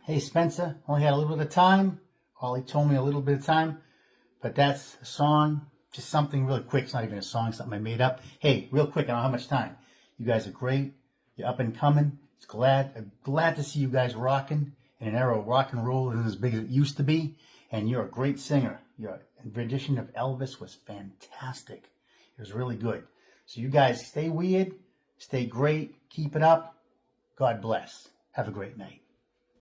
Hey Spencer, only had a little bit of time. Ollie told me a little bit of time, but that's a song, just something really quick. It's not even a song, something I made up. Hey, real quick, I don't have much time. You guys are great. You're up and coming. I'm glad to see you guys rocking in an era of rock and roll isn't as big as it used to be. And you're a great singer. Your rendition of Elvis was fantastic. It was really good. So you guys stay weird, stay great, keep it up. God bless. Have a great night.